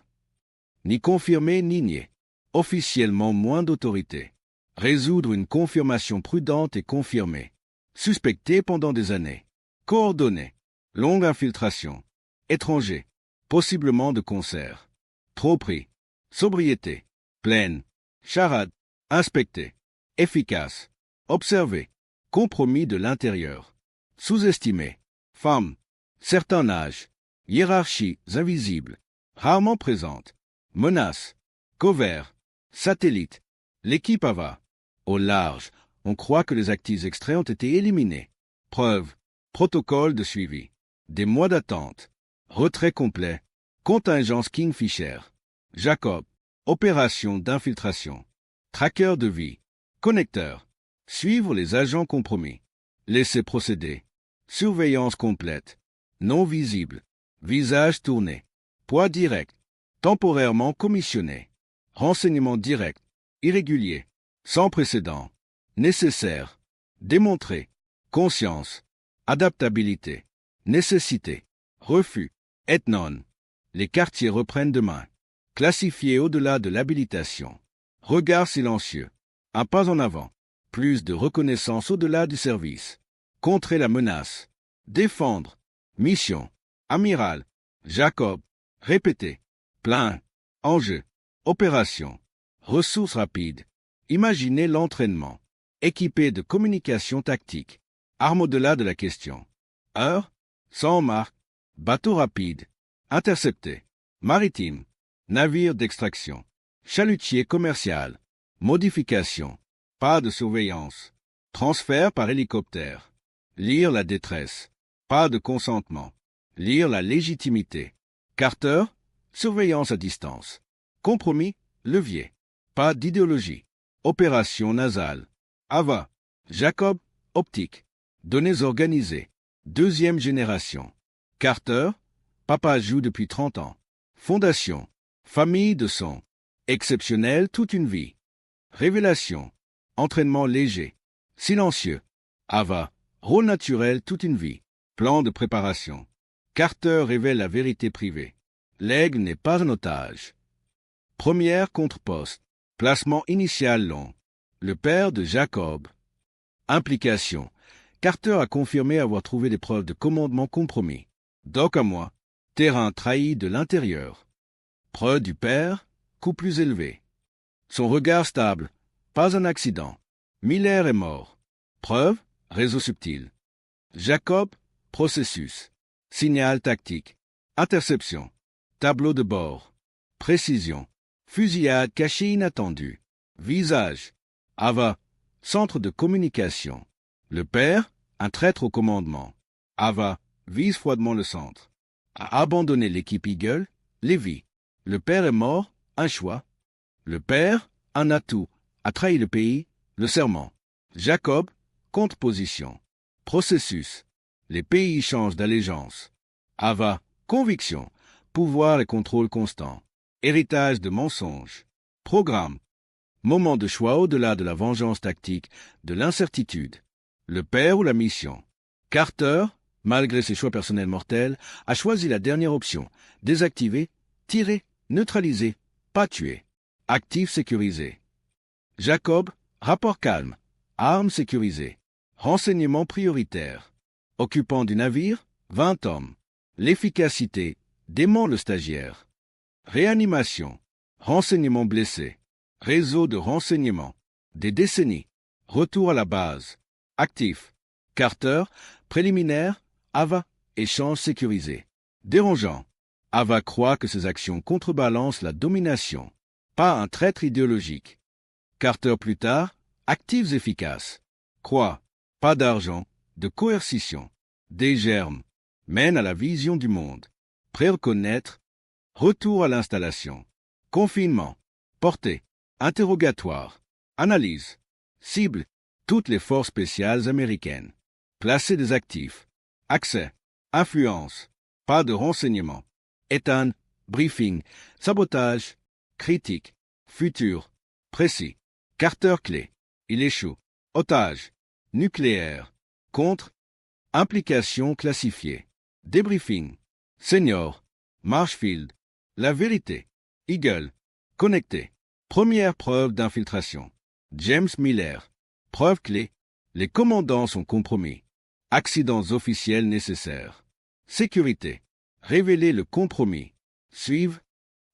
Ni confirmé ni nié. Officiellement moins d'autorité. Résoudre une confirmation prudente et confirmée. Suspecté pendant des années. Coordonné. Longue infiltration. Étranger. Possiblement de concert. Trop pris. Sobriété. Pleine. Charade. Inspecté. Efficace. Observé. Compromis de l'intérieur. Sous-estimé. Femme. Certain âge. Hiérarchies invisibles. Rarement présentes. Menace. Covert. Satellite. L'équipe AVA. Au large, on croit que les actifs extraits ont été éliminés. Preuve. Protocole de suivi. Des mois d'attente. Retrait complet. Contingence Kingfisher. Jacob. Opération d'infiltration. Tracker de vie. Connecteur. Suivre les agents compromis. Laisser procéder. Surveillance complète. Non visible. Visage tourné. Poids direct. Temporairement commissionné. Renseignement direct. Irrégulier. Sans précédent. Nécessaire. Démontré. Conscience. Adaptabilité. Nécessité. Refus. Et non. Les quartiers reprennent demain. Classifié au-delà de l'habilitation. Regard silencieux. Un pas en avant. Plus de reconnaissance au-delà du service. Contrer la menace. Défendre. Mission. Amiral. Jacob. Répéter. Plein. Enjeu. Opération. Ressources rapides. Imaginez l'entraînement. Équipé de communication tactique. Arme au-delà de la question. Heure. Sans marque. Bateau rapide. Intercepté. Maritime. Navire d'extraction. Chalutier commercial. Modification. Pas de surveillance. Transfert par hélicoptère. Lire la détresse. Pas de consentement. Lire la légitimité. Carter. Surveillance à distance. Compromis. Levier. Pas d'idéologie. Opération nasale. AVA. Jacob. Optique. Données organisées. Deuxième génération. Carter. Papa joue depuis 30 ans. Fondation. Famille de son. Exceptionnel toute une vie. Révélation. Entraînement léger. Silencieux. AVA. Rôle naturel toute une vie. Plan de préparation. Carter révèle la vérité privée. L'aigle n'est pas un otage. Première contre-poste. Placement initial long. Le père de Jacob. Implication. Carter a confirmé avoir trouvé des preuves de commandement compromis. Doc à moi. Terrain trahi de l'intérieur. Preuve du père. Coup plus élevé. Son regard stable. Pas un accident. Miller est mort. Preuve. Réseau subtil. Jacob. Processus. Signal tactique. Interception. Tableau de bord. Précision. Fusillade cachée inattendue. Visage. AVA. Centre de communication. Le père, un traître au commandement. AVA. Vise froidement le centre. A abandonné l'équipe Eagle. Lévy. Le père est mort. Un choix. Le père, un atout. A trahi le pays. Le serment. Jacob. Contre-position. Processus. Les pays changent d'allégeance. AVA. Conviction. Pouvoir et contrôle constant. Héritage de mensonges. Programme. Moment de choix au-delà de la vengeance tactique, de l'incertitude. Le père ou la mission. Carter, malgré ses choix personnels mortels, a choisi la dernière option. Désactiver, tirer, neutraliser, pas tuer. Actif sécurisé. Jacob, rapport calme. Armes sécurisées. Renseignements prioritaires. Occupant du navire, 20 hommes. L'efficacité, dément le stagiaire. Réanimation. Renseignements blessés. Réseau de renseignements. Des décennies. Retour à la base. Actif. Carter. Préliminaire. AVA. Échange sécurisé. Dérangeant. AVA croit que ses actions contrebalancent la domination. Pas un traître idéologique. Carter plus tard. Actifs efficaces. Croix. Pas d'argent. de coercition, des germes, mène à la vision du monde, préreconnaître, retour à l'installation, confinement, portée, interrogatoire, analyse, cible, toutes les forces spéciales américaines, placer des actifs, accès, influence, pas de renseignements, Ethan, briefing, sabotage, critique, futur, précis, Carter clé, il échoue, otage, nucléaire, contre, implication classifiée, débriefing, senior, Marshfield, la vérité, Eagle, connecté, première preuve d'infiltration, James Miller, preuve clé, les commandants sont compromis, accidents officiels nécessaires, sécurité, révéler le compromis, suivre,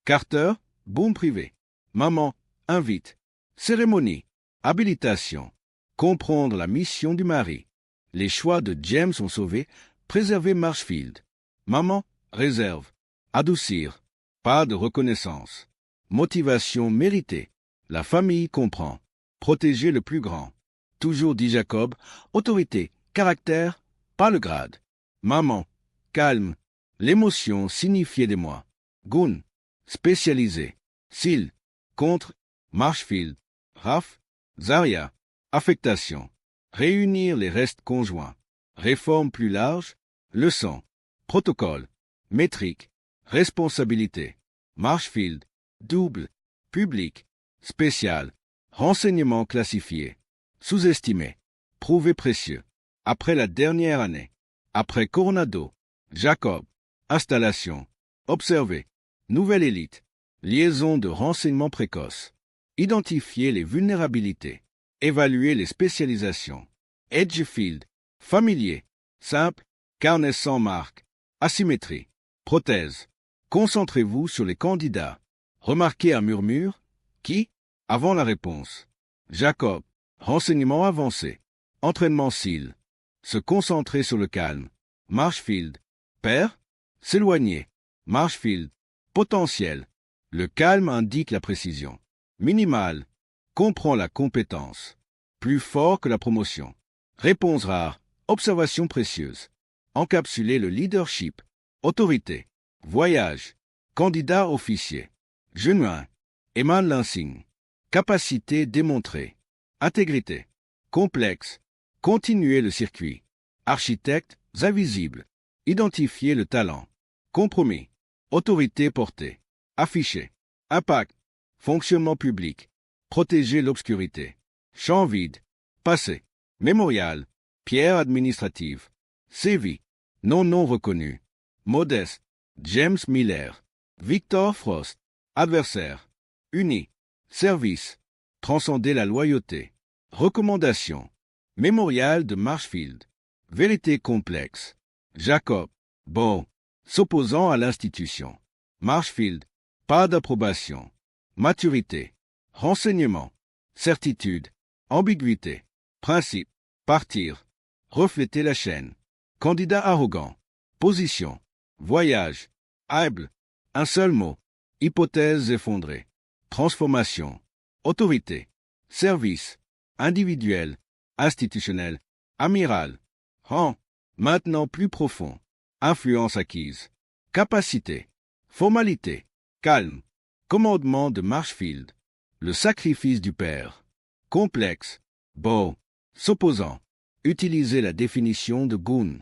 Carter, boom privé, maman, invite, cérémonie, habilitation, comprendre la mission du mari, les choix de James ont sauvé, préserver Marshfield, maman, réserve, adoucir, pas de reconnaissance, motivation méritée, la famille comprend, protéger le plus grand, toujours dit Jacob, autorité, caractère, pas le grade, maman, calme, l'émotion signifiée des mois, Gun, spécialisé, Sil, contre, Marshfield, Raph, Zaria, affectation, réunir les restes conjoints, réforme plus large, leçon, protocole, métrique, responsabilité, Marshfield, double, public, spécial, renseignement classifié, sous-estimé, prouvé précieux, après la dernière année, après Coronado, Jacob, installation, observer, nouvelle élite, liaison de renseignements précoces, identifier les vulnérabilités, évaluer les spécialisations, Edgefield, familier, simple, carnet sans marque, asymétrie, prothèse, concentrez-vous sur les candidats, remarquez un murmure, qui, avant la réponse, Jacob, renseignement avancé, entraînement SEAL, se concentrer sur le calme, Marshfield, père, s'éloigner, Marshfield, potentiel, le calme indique la précision, minimal, comprend la compétence, plus fort que la promotion, réponse rare, observation précieuse, encapsuler le leadership, autorité, voyage, candidat officier, genuin, émane l'insigne, capacité démontrée, intégrité, complexe, continuer le circuit, architecte, invisible, identifier le talent, compromis, autorité portée, affiché, impact, fonctionnement public, protéger l'obscurité, champ vide, passé, mémorial, pierre administrative, sévi, non reconnu, modeste, James Miller, Victor Frost, adversaire, uni, service, transcender la loyauté, recommandation, mémorial de Marshfield, vérité complexe, Jacob, bon, s'opposant à l'institution, Marshfield, pas d'approbation, maturité, renseignement, certitude, ambiguïté, principe, partir, refléter la chaîne, candidat arrogant, position, voyage, humble, un seul mot, hypothèse effondrée, transformation, autorité, service, individuel, institutionnel, amiral, rang, maintenant plus profond, influence acquise, capacité, formalité, calme, commandement de Marshfield, le sacrifice du père, complexe, beau, s'opposant, utiliser la définition de Gun,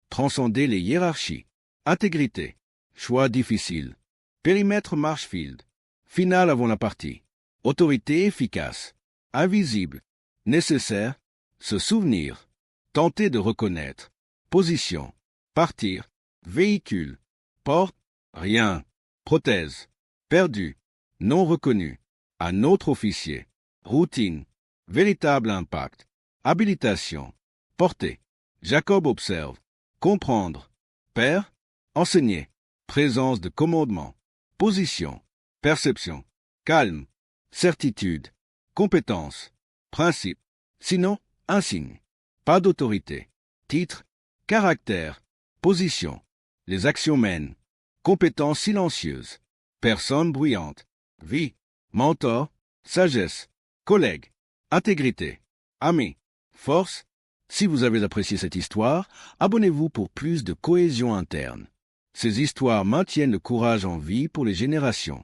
transcender les hiérarchies, intégrité, choix difficile, périmètre Marshfield, finale avant la partie, autorité efficace, invisible, nécessaire, se souvenir, tenter de reconnaître, position, partir, véhicule, porte, rien, prothèse, perdu, non reconnu, un autre officier, routine, véritable impact, habilitation, portée, Jacob observe, comprendre, père, enseigner, présence de commandement, position, perception, calme, certitude, compétence, principe, sinon, insigne, pas d'autorité, titre, caractère, position, les actions mènent, compétence silencieuse, personne bruyante, vie, mentor, sagesse, collègue, intégrité, ami, force, Si vous avez apprécié cette histoire, abonnez-vous pour plus de cohésion interne. Ces histoires maintiennent le courage en vie pour les générations.